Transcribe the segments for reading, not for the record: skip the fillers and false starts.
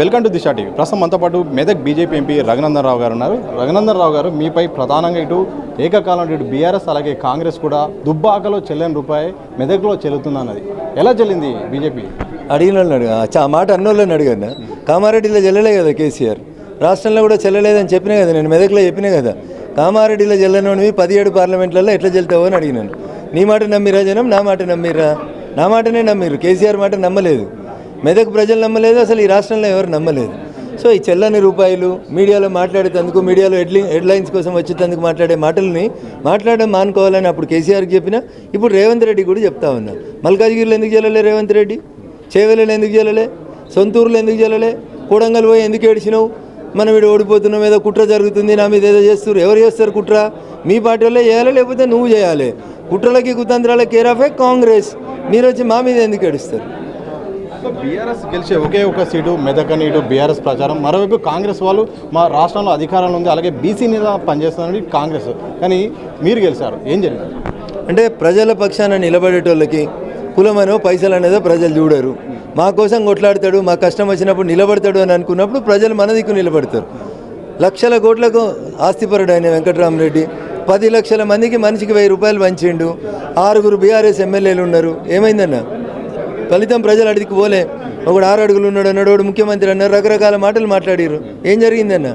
Welcome to Disha TV. ప్రస్తుతం మనతో పాటు మెదక్ బీజేపీ ఎంపీ రఘునందన్ రావు గారు ఉన్నారు. రఘునందన్ రావు గారు, మీపై ప్రధానంగా ఇటు ఏకకాలంలో ఇటు బీఆర్ఎస్ అలాగే కాంగ్రెస్ కూడా దుబ్బాకలో చెల్లని రూపాయి మెదక్లో చెల్లుతుందన్నది ఎలా చెల్లింది బీజేపీ? అడిగిన వాళ్ళని అడిగా మాట అన్నోళ్ళని అడిగాను. కామారెడ్డిలో చెల్లలే కదా కేసీఆర్, రాష్ట్రంలో కూడా చెల్లలేదని చెప్పినా కదా, నేను మెదక్లో చెప్పినా కదా. కామారెడ్డిలో చెల్లనోనివి 17 పార్లమెంట్లలో ఎట్లా చెల్తావో అని అడిగినాను. నీ మాట నమ్మిరా జనం, నా మాట నమ్మిరా? నా మాటనే నమ్మిరు, కేసీఆర్ మాట నమ్మలేదు. మెదక్ ప్రజలు నమ్మలేదు, అసలు ఈ రాష్ట్రంలో ఎవరు నమ్మలేదు. సో ఈ చెల్లని రూపాయలు మీడియాలో మాట్లాడేందుకు, మీడియాలో హెడ్లైన్స్ కోసం వచ్చేందుకు మాట్లాడే మాటల్ని మాట్లాడడం మానుకోవాలని అప్పుడు కేసీఆర్కి చెప్పినా, ఇప్పుడు రేవంత్ రెడ్డి కూడా చెప్తా ఉన్నా. మల్కాజ్గిరిలో ఎందుకు చెల్లలే రేవంత్ రెడ్డి? చేవెళ్ళలో ఎందుకు చెల్లలే? సొంతూరులో ఎందుకు చెల్లలే? కూడంగల్ పోయి ఎందుకు ఏడిచినావు? మనం వీడు ఓడిపోతున్నాం, ఏదో కుట్ర జరుగుతుంది, నా మీద ఏదో చేస్తారు. ఎవరు చేస్తారు కుట్ర? మీ పార్టీ వల్లే చేయాలి, లేకపోతే నువ్వు చేయాలి. కుట్రలకి కుతంత్రాలకి కేర్ ఆఫ్ కాంగ్రెస్. మీరు వచ్చి మా మీద ఎందుకు ఏడుస్తారు? బీఆర్ఎస్ గెలిచే ఒకే ఒక సీటు మెదక్ అని ఇటు బీఆర్ఎస్ ప్రచారం. మరోవైపు కాంగ్రెస్ వాళ్ళు మా రాష్ట్రంలో అధికారంలో ఉంది, అలాగే బీసీ మీద పనిచేస్తుందని కాంగ్రెస్. కానీ మీరు గెలిచారు, ఏం జరిగింది? అంటే ప్రజల పక్షాన నిలబడేటోళ్ళకి కులమనో పైసలు అనేదో ప్రజలు చూడరు. మా కోసం కొట్లాడతాడు, మా కష్టం వచ్చినప్పుడు నిలబడతాడు అని అనుకున్నప్పుడు ప్రజలు మన దిక్కు నిలబడతారు. లక్షల కోట్లకు ఆస్తిపరుడు ఆయన వెంకటరామరెడ్డి 10 లక్షల మందికి మనిషికి 1000 రూపాయలు పంచిండు. 6 బీఆర్ఎస్ ఎమ్మెల్యేలు ఉన్నారు. ఏమైందన్న ఫలితం? ప్రజలు అడిగికి పోలే. ఒకడు 6 అడుగులు ఉన్నాడు అన్నాడు, ఒకడు ముఖ్యమంత్రి అన్నారు, రకరకాల మాటలు మాట్లాడారు. ఏం జరిగిందన్న?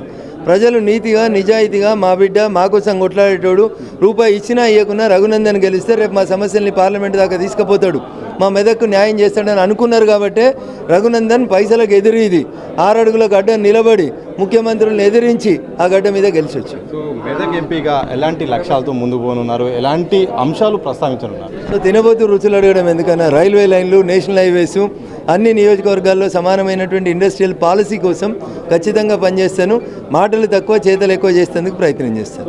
ప్రజలు నీతిగా నిజాయితీగా మా బిడ్డ మా కోసం కొట్లాడేటోడు, రూపాయి ఇచ్చినా ఇవ్వకున్నా రఘునందన్ గెలిస్తే రేపు మా సమస్యల్ని పార్లమెంట్ దాకా తీసుకుపోతాడు, మా మెదక్కు న్యాయం చేస్తాడని అనుకున్నారు. కాబట్టి రఘునందన్ పైసలకు ఎదురు ఇది 6 అడుగుల గడ్డ నిలబడి ముఖ్యమంత్రులను ఎదిరించి ఆ గడ్డ మీద గెలిచి వచ్చి. సో మెదక్ ఎంపీగా ఎలాంటి లక్ష్యాలతో ముందు పోనున్నారు, ఎలాంటి అంశాలు ప్రస్తావించనున్నారు? సో తినబోతు రుచులు అడగడం ఎందుకన్నా, రైల్వే లైన్లు, నేషనల్ హైవేస్, అన్ని నియోజకవర్గాల్లో సమానమైనటువంటి ఇండస్ట్రియల్ పాలసీ కోసం ఖచ్చితంగా పనిచేస్తాను. మాటలు తక్కువ, చేతలు ఎక్కువ చేసేందుకు ప్రయత్నం చేస్తాను.